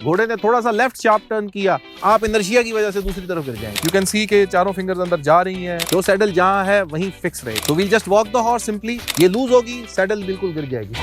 घोड़े ने थोड़ा सा लेफ्ट शार्प टर्न किया, आप इनर्शिया की वजह से दूसरी तरफ गिर जाएंगे। यू कैन सी के चारों फिंगर्स अंदर जा रही हैं, जो सैडल जहां है वहीं फिक्स रहे। तो we'll just walk the horse simply. ये लूज होगी, सैडल बिल्कुल गिर जाएगी।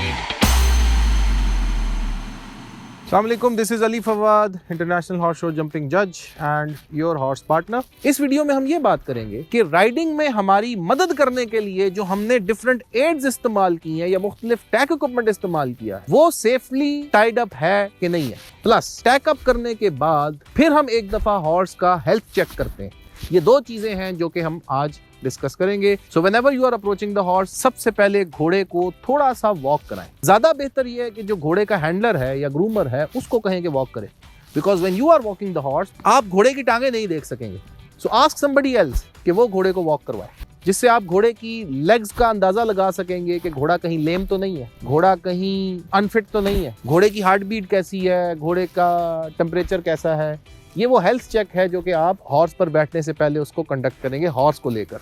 अस्सलामुअलैकुम, this is Ali Fawad, international horse show jumping जज एंड योर हॉर्स पार्टनर। इस वीडियो में हम ये बात करेंगे कि राइडिंग में हमारी मदद करने के लिए जो हमने डिफरेंट एड्स इस्तेमाल की हैं या मुख्तलिफ टैक इक्विपमेंट इस्तेमाल किया है, वो सेफली टाइड अप है कि नहीं है। प्लस टैक अप करने के बाद फिर हम एक दफा हॉर्स का हेल्थ चेक करते हैं। ये दो चीजें हैं जो कि हम आज डिस्कस करेंगे। So whenever you are approaching the horse, सबसे पहले घोड़े को थोड़ा सा वॉक कराएं। ज्यादा बेहतर ये है कि जो घोड़े का हैंडलर है या ग्रूमर है उसको कहें कि वॉक करे, because when you are walking the horse आप घोड़े की टांगे नहीं देख सकेंगे। सो आस्क समबडी एल्स कि वो घोड़े को वॉक करवाए, जिससे आप घोड़े की लेग्स का अंदाजा लगा सकेंगे कि घोड़ा कहीं लेम तो नहीं है, घोड़ा कहीं अनफिट तो नहीं है, घोड़े की हार्ट बीट कैसी है, घोड़े का टेम्परेचर कैसा है। ये वो हेल्थ चेक है जो कि आप हॉर्स पर बैठने से पहले उसको कंडक्ट करेंगे। हॉर्स को लेकर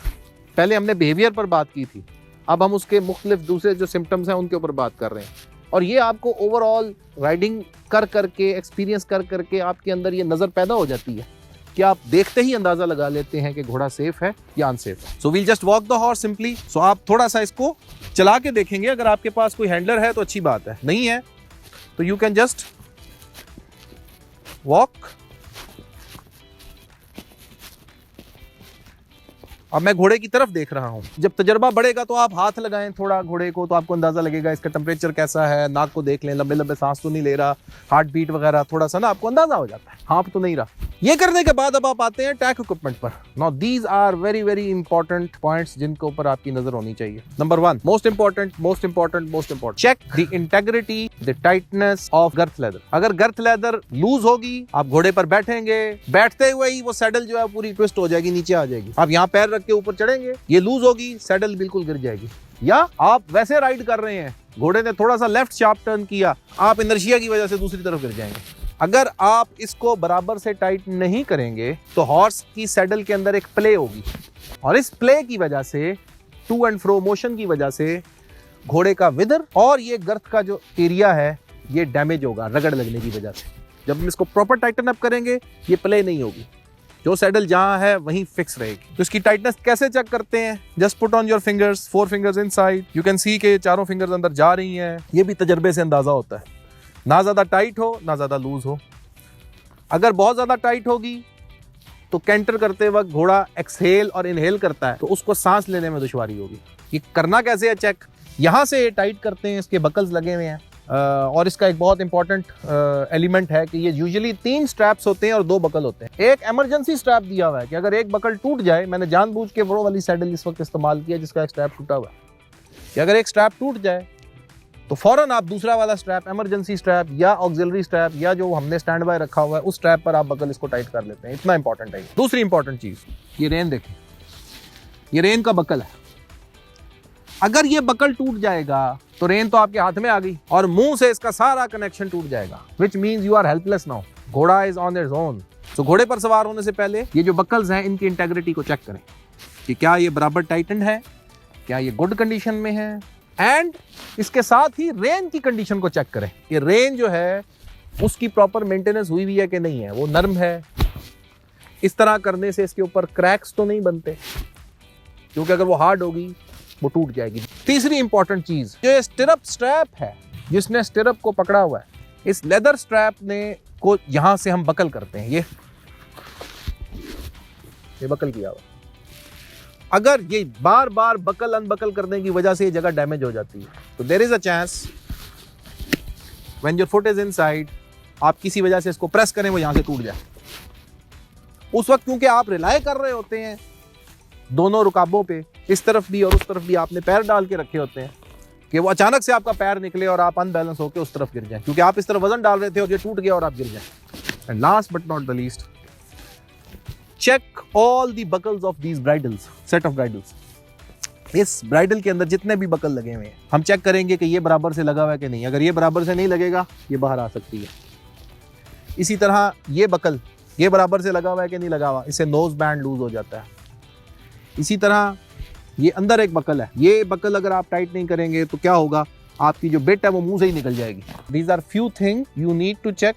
पहले हमने बिहेवियर पर बात की थी, अब हम उसके मुख्तलिफ दूसरे जो सिम्टम्स हैं उनके ऊपर बात कर रहे हैं। और ये आपको ओवरऑल राइडिंग कर करके, एक्सपीरियंस कर करके आपके अंदर ये नज़र पैदा हो जाती है कि आप देखते ही अंदाज़ा लगा लेते हैं कि घोड़ा सेफ है या अनसेफ है। So we'll just walk the horse simply. So आप थोड़ा सा इसको चला के देखेंगे। अगर आपके पास कोई हैंडलर है तो अच्छी बात है, नहीं है तो यू कैन जस्ट वॉक। अब मैं घोड़े की तरफ देख रहा हूं। जब तजर्बा बढ़ेगा तो आप हाथ लगाएं थोड़ा घोड़े को, तो आपको अंदाजा लगेगा इसका टेम्परेचर कैसा है। नाक को देख लें, लंबे लंबे सांस तो नहीं ले रहा, हार्ट बीट वगैरह थोड़ा सा ना आपको अंदाजा हो जाता है, हाँफ तो नहीं रहा। ये करने के बाद अब आप आते हैं टैक इक्विपमेंट पर। Now these are very very important points जिनके ऊपर आपकी नजर होनी चाहिए। Number 1, most important, check the integrity, the tightness of girth leather. अगर गर्थ लेदर लूज होगी, आप घोड़े पर बैठेंगे, बैठते हुए ही वो सैडल जो है पूरी ट्विस्ट हो जाएगी, नीचे आ जाएगी। आप यहाँ पैर रख के ऊपर चढ़ेंगे, ये लूज होगी, सैडल बिल्कुल गिर जाएगी। या आप वैसे राइड कर रहे हैं, घोड़े ने थोड़ा सा लेफ्ट शार्प टर्न किया, आप इनर्शिया की वजह से दूसरी तरफ गिर जाएंगे। अगर आप इसको बराबर से टाइट नहीं करेंगे तो हॉर्स की सैडल के अंदर एक प्ले होगी, और इस प्ले की वजह से, टू एंड फ्रो मोशन की वजह से घोड़े का विदर और ये गर्थ का जो एरिया है ये डैमेज होगा रगड़ लगने की वजह से। जब हम इसको प्रॉपर टाइटन अप करेंगे ये प्ले नहीं होगी, जो सैडल जहां है वहीं फिक्स रहेगी। तो इसकी टाइटनेस कैसे चेक करते हैं? Just put on your fingers, 4 fingers inside. You can see के चारों फिंगर्स अंदर जा रही हैं। ये भी तजर्बे से अंदाजा होता है, ना ज्यादा टाइट हो ना ज्यादा लूज हो। अगर बहुत ज्यादा टाइट होगी तो कैंटर करते वक्त घोड़ा एक्सहेल और इनहेल करता है, तो उसको सांस लेने में दुश्वारी होगी। ये करना कैसे है चेक? यहां से टाइट करते हैं, इसके बकल्स लगे हुए हैं, और इसका एक बहुत इंपॉर्टेंट एलिमेंट है कि ये यूजुअली 3 स्ट्रैप्स होते हैं और 2 बकल होते हैं। एक इमरजेंसी स्ट्रैप दिया हुआ है कि अगर एक बकल टूट जाए, मैंने जानबूझ के वो वाली सैडल इस वक्त इस्तेमाल किया जिसका एक स्ट्रैप टूटा हुआ है, कि अगर एक स्ट्रैप टूट जाए तो फौरन आप दूसरा वाला स्ट्रैप, इमरजेंसी स्ट्रैप या ऑक्सिलरी स्ट्रैप या जो हमने स्टैंड बाय रखा हुआ है उस स्ट्रैप पर आप बकल इसको टाइट कर लेते हैं। इतना इंपॉर्टेंट है। दूसरी इंपॉर्टेंट चीज, ये रेन देखें, ये रेन का बकल है। अगर ये बकल टूट जाएगा तो रेन तो आपके हाथ में आ गई और मुंह से इसका सारा कनेक्शन टूट जाएगा, which means you are helpless now. घोड़ा इज ऑन इट्स ओन। तो घोड़े पर सवार होने से पहले ये जो बकल्स हैं इनकी इंटेग्रिटी को चेक करें कि क्या ये बराबर टाइटन है, क्या ये गुड कंडीशन में है, एंड इसके साथ ही रेन की कंडीशन को चेक करें कि रेन जो है उसकी प्रॉपर मेंटेनेंस हुई हुई है कि नहीं है, वो नर्म है। इस तरह करने से इसके ऊपर क्रैक्स तो नहीं बनते, क्योंकि अगर वो हार्ड होगी वो टूट जाएगी। तीसरी इंपॉर्टेंट चीज, जो स्टिरअप स्ट्रैप है, जिसने स्टिरअप को पकड़ा हुआ है, इस लेदर स्ट्रैप ने को यहां से हम बकल करते हैं, ये बकल किया हुआ। अगर ये बार बार बकल अनबकल करने की वजह से ये जगह डैमेज हो जाती है, तो there is a chance when your foot is inside, आप किसी वजह से इसको प्रेस करें वो यहां से टूट जाए। उस वक्त क्योंकि आप रिलाय कर रहे होते हैं दोनों रुकाबों पे, इस तरफ भी और उस तरफ भी आपने पैर डाल के रखे होते हैं, कि वो अचानक से आपका पैर निकले और आप अनबैलेंस होकर उस तरफ गिर जाएं, क्योंकि आप इस तरफ वजन डाल रहे थे और ये टूट गया और आप गिर जाएं। And last but not the least, check all the buckles of these bridles, set of bridles. इस ब्राइडल के अंदर जितने भी बकल लगे हुए हैं, हम चेक करेंगे कि ये बराबर से लगा हुआ है कि नहीं। अगर ये बराबर से नहीं लगेगा ये बाहर आ सकती है। इसी तरह ये बकल, ये बराबर से लगा हुआ है कि नहीं लगा हुआ, इससे नोज बैंड लूज हो जाता है। इसी तरह ये अंदर एक बकल है, ये बकल अगर आप टाइट नहीं करेंगे तो क्या होगा, आपकी जो बिट है वो मुंह से ही निकल जाएगी। These are few thing you need to check